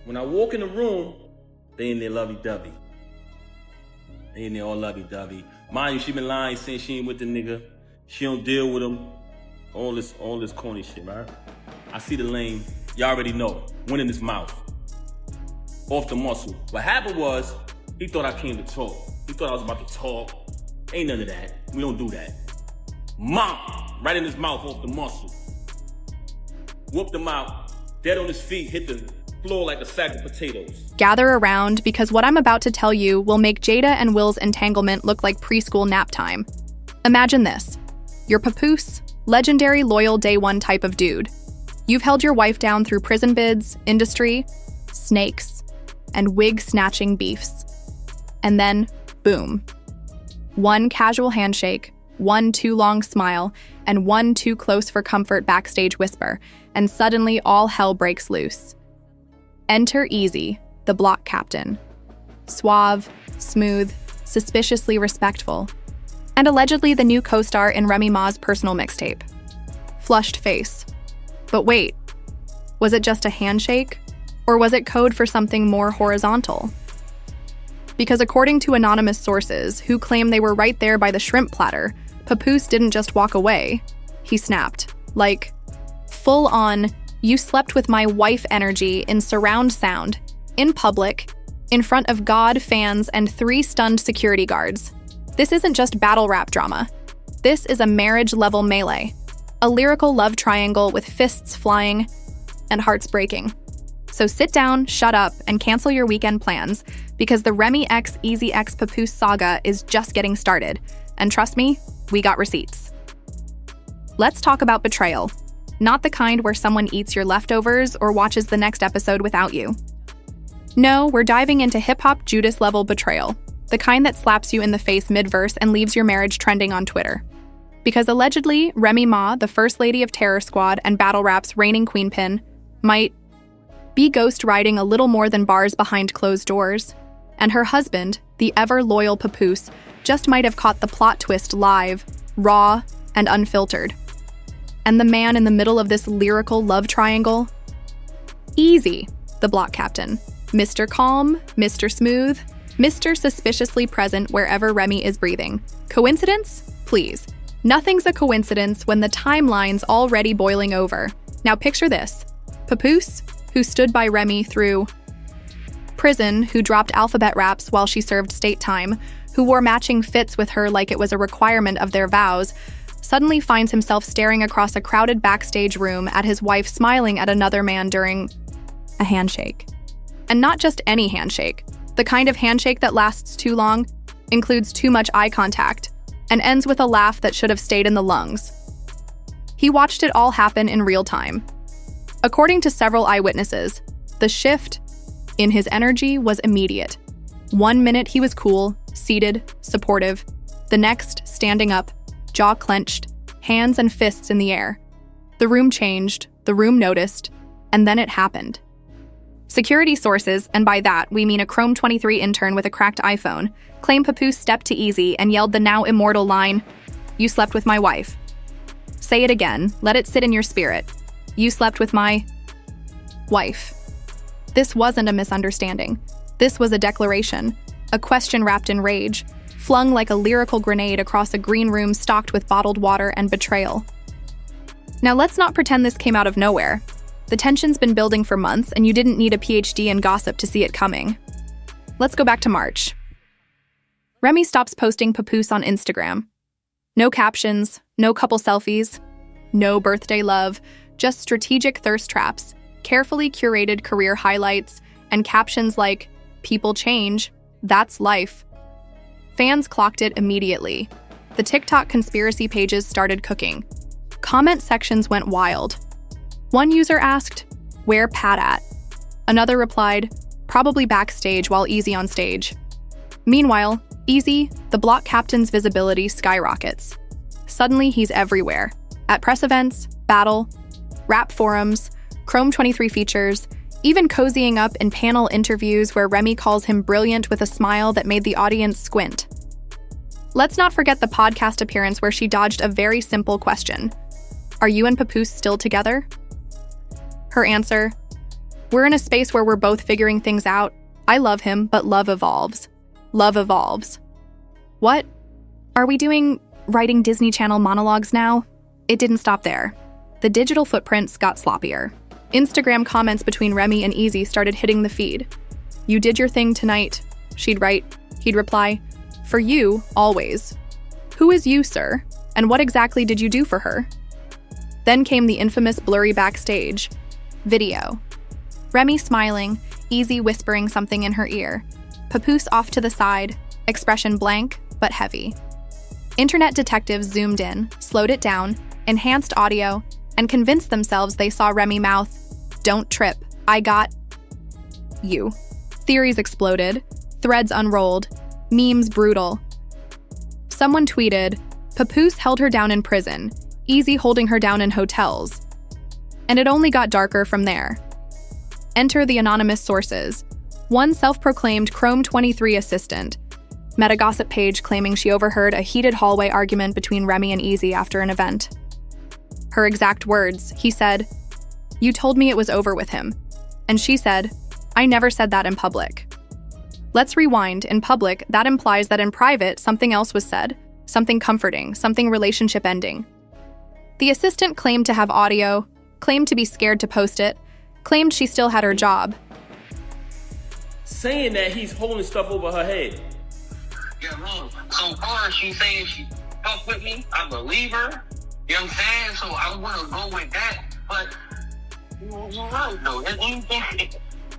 When I walk in the room, they in there lovey-dovey. They in there all lovey-dovey. Mind you, she been lying saying she ain't with the nigga. She don't deal with him. All this corny shit, right? I see the lane. Y'all already know. Went in his mouth. Off the muscle. What happened was, he thought I came to talk. He thought I was about to talk. Ain't none of that. We don't do that. Mom! Right in his mouth off the muscle. Whooped him out. Dead on his feet. Hit the floor like a sack of potatoes. Gather around, because what I'm about to tell you will make Jada and Will's entanglement look like preschool nap time. Imagine this. You're Papoose, legendary loyal day one type of dude. You've held your wife down through prison bids, industry, snakes, and wig-snatching beefs. And then, boom. One casual handshake, one too long smile, and one too close for comfort backstage whisper, and suddenly all hell breaks loose. Enter Eazy, the block captain. Suave, smooth, suspiciously respectful, and allegedly the new co-star in Remy Ma's personal mixtape. Flushed face. But wait, was it just a handshake? Or was it code for something more horizontal? Because according to anonymous sources who claim they were right there by the shrimp platter, Papoose didn't just walk away. He snapped. Like, full on, you slept with my wife energy in surround sound, in public, in front of God, fans, and 3 stunned security guards. This isn't just battle rap drama. This is a marriage-level melee. A lyrical love triangle with fists flying and hearts breaking. So sit down, shut up, and cancel your weekend plans, because the Remy x Eazy x Papoose saga is just getting started. And trust me, we got receipts. Let's talk about betrayal. Not the kind where someone eats your leftovers or watches the next episode without you. No, we're diving into hip-hop Judas-level betrayal, the kind that slaps you in the face mid-verse and leaves your marriage trending on Twitter. Because allegedly, Remy Ma, the first lady of Terror Squad and battle rap's reigning queenpin, might be ghost riding a little more than bars behind closed doors. And her husband, the ever-loyal Papoose, just might have caught the plot twist live, raw, and unfiltered. And the man in the middle of this lyrical love triangle? Eazy, the block captain. Mr. Calm, Mr. Smooth, Mr. Suspiciously present wherever Remy is breathing. Coincidence? Please. Nothing's a coincidence when the timeline's already boiling over. Now picture this. Papoose, who stood by Remy through prison, who dropped alphabet raps while she served state time, who wore matching fits with her like it was a requirement of their vows, suddenly finds himself staring across a crowded backstage room at his wife smiling at another man during a handshake. And not just any handshake. The kind of handshake that lasts too long, includes too much eye contact, and ends with a laugh that should have stayed in the lungs. He watched it all happen in real time. According to several eyewitnesses, the shift in his energy was immediate. 1 minute he was cool, seated, supportive. The next, standing up, jaw clenched, hands and fists in the air. The room changed, the room noticed, and then it happened. Security sources, and by that we mean a Chrome 23 intern with a cracked iPhone, claim Papoose stepped to Eazy and yelled the now immortal line, "You slept with my wife." Say it again, let it sit in your spirit. You slept with my wife. This wasn't a misunderstanding. This was a declaration, a question wrapped in rage, flung like a lyrical grenade across a green room stocked with bottled water and betrayal. Now let's not pretend this came out of nowhere. The tension's been building for months, and you didn't need a PhD in gossip to see it coming. Let's go back to March. Remy stops posting Papoose on Instagram. No captions, no couple selfies, no birthday love, just strategic thirst traps, carefully curated career highlights, and captions like, "People change, that's life." Fans clocked it immediately. The TikTok conspiracy pages started cooking. Comment sections went wild. One user asked, "Where Pat at?" Another replied, "Probably backstage while Eazy on stage." Meanwhile, Eazy, the block captain's visibility skyrockets. Suddenly he's everywhere. At press events, battle, rap forums, Chrome 23 features, even cozying up in panel interviews where Remy calls him brilliant with a smile that made the audience squint. Let's not forget the podcast appearance where she dodged a very simple question. "Are you and Papoose still together?" Her answer, We're in a space where we're both figuring things out. I love him, but love evolves. Love evolves. What? Are we doing writing Disney Channel monologues now? It didn't stop there. The digital footprints got sloppier. Instagram comments between Remy and Eazy started hitting the feed. "You did your thing tonight," she'd write. He'd reply, "For you, always." Who is you, sir? And what exactly did you do for her? Then came the infamous blurry backstage video. Remy smiling, Eazy whispering something in her ear. Papoose off to the side, expression blank but heavy. Internet detectives zoomed in, slowed it down, enhanced audio, and convinced themselves they saw Remy mouth, "Don't trip, I got you." Theories exploded, threads unrolled, memes brutal. Someone tweeted, "Papoose held her down in prison, Eazy holding her down in hotels." And it only got darker from there. Enter the anonymous sources. One self-proclaimed Chrome 23 assistant. Met a gossip page claiming she overheard a heated hallway argument between Remy and Eazy after an event. Her exact words, he said, "You told me it was over with him." And she said, "I never said that in public." Let's rewind. In public, that implies that in private, something else was said. Something comforting, something relationship ending. The assistant claimed to have audio, claimed to be scared to post it, claimed she still had her job. Saying that he's holding stuff over her head. Yeah, look, so far she's saying she fuck with me, I believe her. You know what I'm saying? So I'm gonna go with that. But you're right though. Anything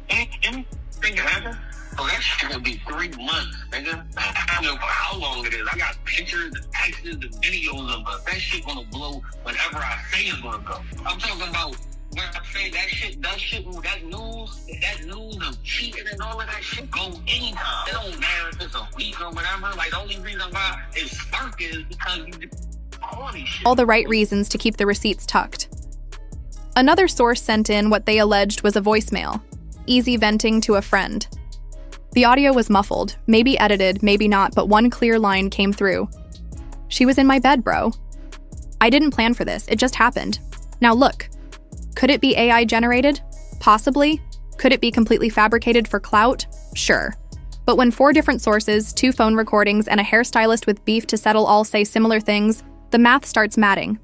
can happen. So that shit gonna be 3 months, nigga. I don't know how long it is. I got pictures, the texts, the videos of us. That shit gonna blow whenever I say it's gonna go. I'm talking about when I say that shit, that news of cheating and all of that shit go anytime. It don't matter if it's a week or whatever. Like, the only reason why it's spark is because you just all these shit. All the right reasons to keep the receipts tucked. Another source sent in what they alleged was a voicemail, Eazy venting to a friend. The audio was muffled, maybe edited, maybe not, but one clear line came through. "She was in my bed, bro. I didn't plan for this, it just happened. Now look. Could it be AI generated? Possibly. Could it be completely fabricated for clout? Sure. But when 4 different sources, 2 phone recordings, and a hairstylist with beef to settle all say similar things, the math starts matting.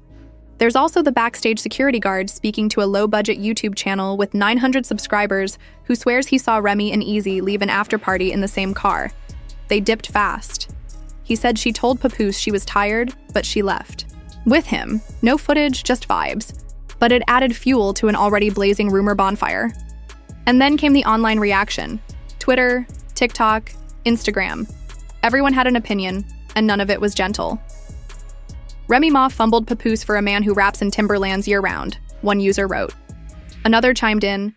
There's also the backstage security guard speaking to a low-budget YouTube channel with 900 subscribers who swears he saw Remy and Eazy leave an after-party in the same car. They dipped fast. He said she told Papoose she was tired, but she left. With him, no footage, just vibes. But it added fuel to an already blazing rumor bonfire. And then came the online reaction. Twitter, TikTok, Instagram. Everyone had an opinion, and none of it was gentle. Remy Ma fumbled Papoose for a man who raps in Timberlands year-round, one user wrote. Another chimed in,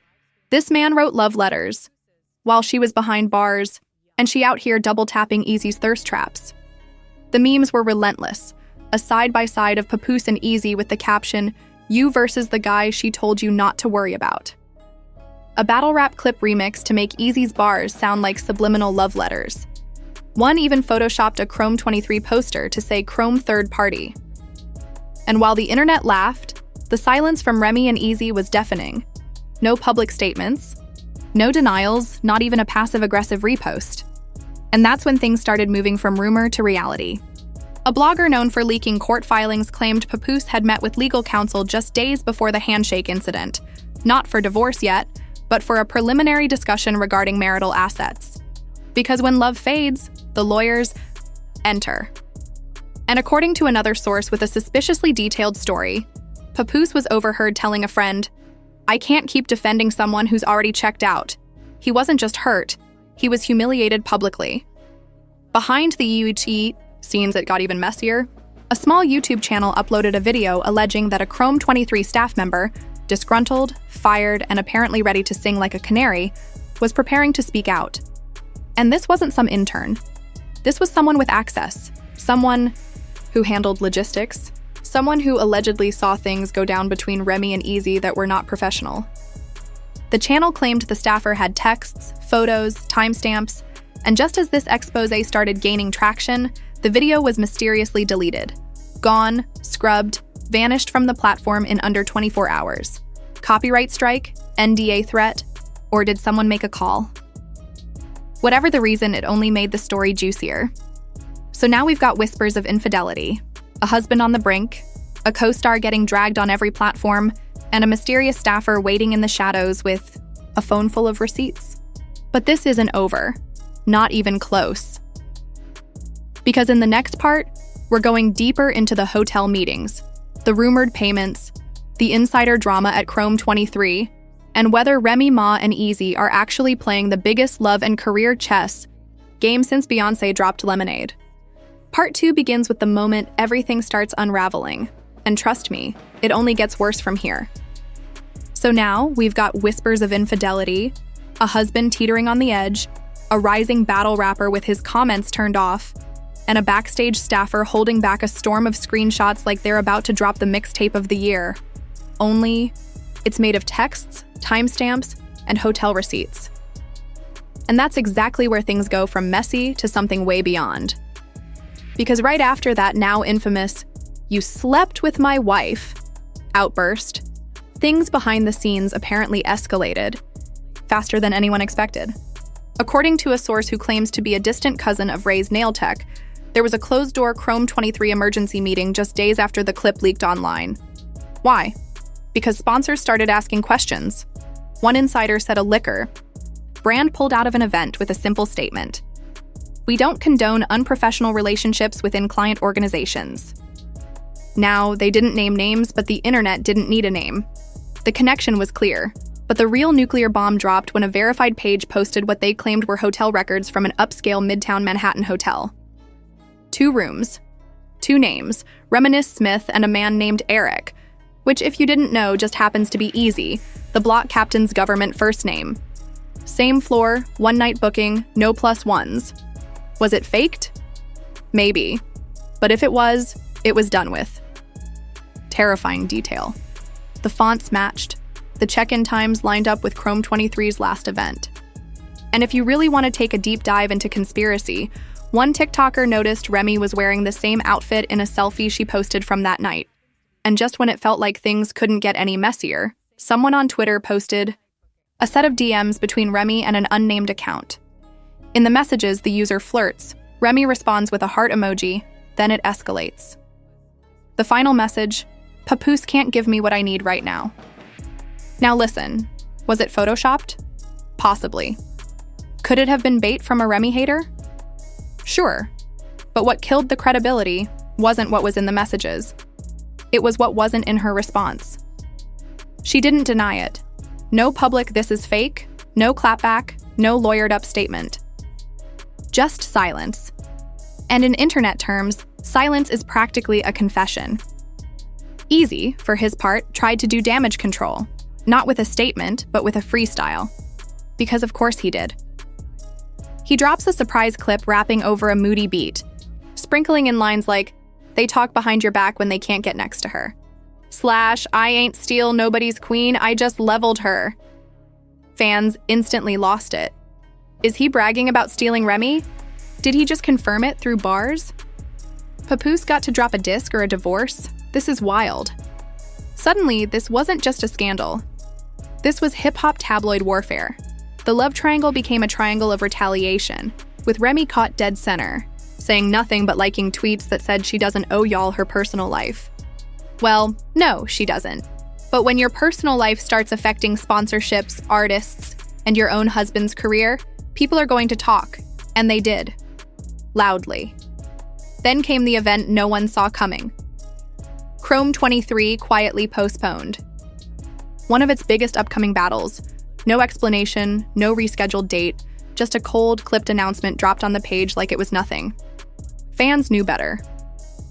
"This man wrote love letters, while she was behind bars, and she out here double-tapping Eazy's thirst traps." The memes were relentless, a side-by-side of Papoose and Eazy with the caption, "You versus the guy she told you not to worry about." A battle rap clip remix to make Eazy's bars sound like subliminal love letters. One even photoshopped a Chrome 23 poster to say Chrome Third Party. And while the internet laughed, the silence from Remy and Eazy was deafening. No public statements, no denials, not even a passive-aggressive repost. And that's when things started moving from rumor to reality. A blogger known for leaking court filings claimed Papoose had met with legal counsel just days before the handshake incident, not for divorce yet, but for a preliminary discussion regarding marital assets. Because when love fades, the lawyers enter. And according to another source with a suspiciously detailed story, Papoose was overheard telling a friend, "I can't keep defending someone who's already checked out. He wasn't just hurt, he was humiliated publicly." Behind the UT scenes, it got even messier. A small YouTube channel uploaded a video alleging that a Chrome 23 staff member, disgruntled, fired, and apparently ready to sing like a canary, was preparing to speak out. And this wasn't some intern. This was someone with access, someone who handled logistics, someone who allegedly saw things go down between Remy and Eazy that were not professional. The channel claimed the staffer had texts, photos, timestamps, and just as this expose started gaining traction, the video was mysteriously deleted. Gone, scrubbed, vanished from the platform in under 24 hours. Copyright strike, NDA threat, Or did someone make a call? Whatever the reason, it only made the story juicier. So now we've got whispers of infidelity, a husband on the brink, a co-star getting dragged on every platform, and a mysterious staffer waiting in the shadows with a phone full of receipts. But this isn't over. Not even close. Because in the next part, we're going deeper into the hotel meetings, the rumored payments, the insider drama at Chrome 23, and whether Remy Ma and Eazy are actually playing the biggest love and career chess game since Beyoncé dropped Lemonade. Part 2 begins with the moment everything starts unraveling. And trust me, it only gets worse from here. So now, we've got whispers of infidelity, a husband teetering on the edge, a rising battle rapper with his comments turned off, and a backstage staffer holding back a storm of screenshots like they're about to drop the mixtape of the year. Only, it's made of texts, timestamps, and hotel receipts. And that's exactly where things go from messy to something way beyond. Because right after that now infamous, "You slept with my wife" outburst, things behind the scenes apparently escalated, faster than anyone expected. According to a source who claims to be a distant cousin of Ray's nail tech, there was a closed-door Chrome 23 emergency meeting just days after the clip leaked online. Why? Because sponsors started asking questions. One insider said a liquor brand pulled out of an event with a simple statement: "We don't condone unprofessional relationships within client organizations." Now, they didn't name names, but the internet didn't need a name. The connection was clear, but the real nuclear bomb dropped when a verified page posted what they claimed were hotel records from an upscale Midtown Manhattan hotel. 2 rooms, 2 names, Reminisce Smith and a man named Eric, which, if you didn't know, just happens to be Eazy, the block captain's government first name. Same floor, one-night booking, no plus ones. Was it faked? Maybe. But if it was done with. Terrifying detail. The fonts matched. The check-in times lined up with Chrome 23's last event. And if you really want to take a deep dive into conspiracy, one TikToker noticed Remy was wearing the same outfit in a selfie she posted from that night. And just when it felt like things couldn't get any messier, someone on Twitter posted a set of DMs between Remy and an unnamed account. In the messages, the user flirts. Remy responds with a heart emoji, then it escalates. The final message: "Papoose can't give me what I need right now." Now listen, was it photoshopped? Possibly. Could it have been bait from a Remy hater? Sure. But what killed the credibility wasn't what was in the messages. It was what wasn't in her response. She didn't deny it. No public "this is fake," no clapback, no lawyered-up statement. Just silence. And in internet terms, silence is practically a confession. Eazy, for his part, tried to do damage control, not with a statement, but with a freestyle. Because of course he did. He drops a surprise clip rapping over a moody beat, sprinkling in lines like, "They talk behind your back when they can't get next to her," / "I ain't steal nobody's queen, I just leveled her." Fans instantly lost it. Is he bragging about stealing Remy? Did he just confirm it through bars? Papoose got to drop a disc or a divorce? This is wild. Suddenly, this wasn't just a scandal. This was hip-hop tabloid warfare. The love triangle became a triangle of retaliation, with Remy caught dead center, saying nothing but liking tweets that said she doesn't owe y'all her personal life. Well, no, she doesn't. But when your personal life starts affecting sponsorships, artists, and your own husband's career, people are going to talk, and they did. Loudly. Then came the event no one saw coming. Chrome 23 quietly postponed. One of its biggest upcoming battles. No explanation, no rescheduled date, just a cold, clipped announcement dropped on the page like it was nothing. Fans knew better.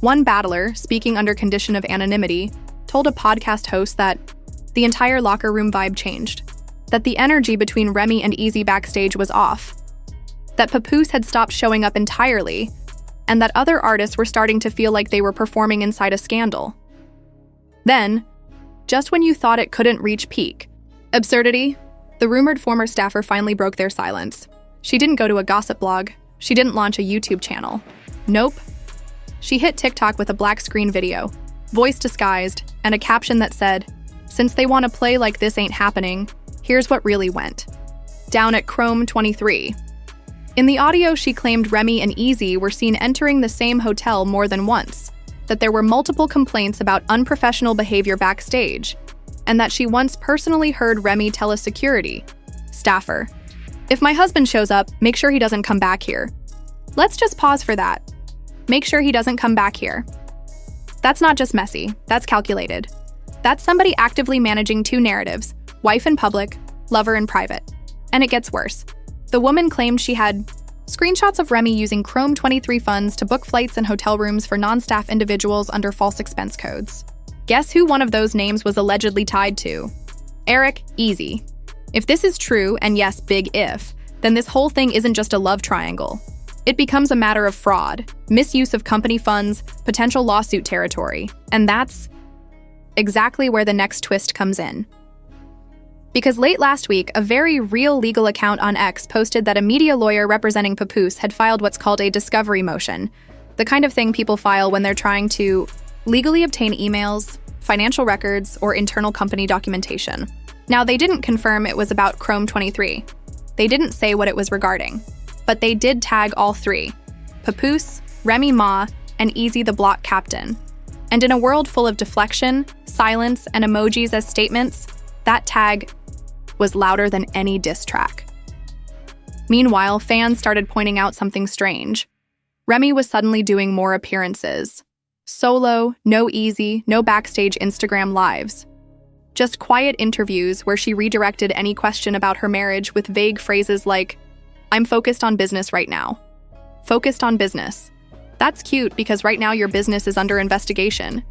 One battler, speaking under condition of anonymity, told a podcast host that the entire locker room vibe changed, that the energy between Remy and Eazy backstage was off, that Papoose had stopped showing up entirely, and that other artists were starting to feel like they were performing inside a scandal. Then, just when you thought it couldn't reach peak absurdity, the rumored former staffer finally broke their silence. She didn't go to a gossip blog. She didn't launch a YouTube channel. Nope. She hit TikTok with a black screen video, voice disguised, and a caption that said, "Since they want to play like this ain't happening, here's what really went." down at Chrome 23. In the audio, she claimed Remy and Eazy were seen entering the same hotel more than once, that there were multiple complaints about unprofessional behavior backstage, and that she once personally heard Remy tell a security staffer, "If my husband shows up, make sure he doesn't come back here." Let's just pause for that. Make sure he doesn't come back here. That's not just messy, that's calculated. That's somebody actively managing two narratives, wife in public, lover in private. And it gets worse. The woman claimed she had screenshots of Remy using Chrome 23 funds to book flights and hotel rooms for non-staff individuals under false expense codes. Guess who one of those names was allegedly tied to? Remy Eazy. If this is true, and yes, big if, then this whole thing isn't just a love triangle. It becomes a matter of fraud, misuse of company funds, potential lawsuit territory. And that's exactly where the next twist comes in. Because late last week, a very real legal account on X posted that a media lawyer representing Papoose had filed what's called a discovery motion, the kind of thing people file when they're trying to legally obtain emails, financial records, or internal company documentation. Now, they didn't confirm it was about Chrome 23. They didn't say what it was regarding, but they did tag all three: Papoose, Remy Ma, and Eazy the block captain. And in a world full of deflection, silence, and emojis as statements, that tag was louder than any diss track. Meanwhile, fans started pointing out something strange. Remy was suddenly doing more appearances. Solo, no Eazy, no backstage Instagram lives. Just quiet interviews where she redirected any question about her marriage with vague phrases like, "I'm focused on business right now." Focused on business. That's cute because right now your business is under investigation.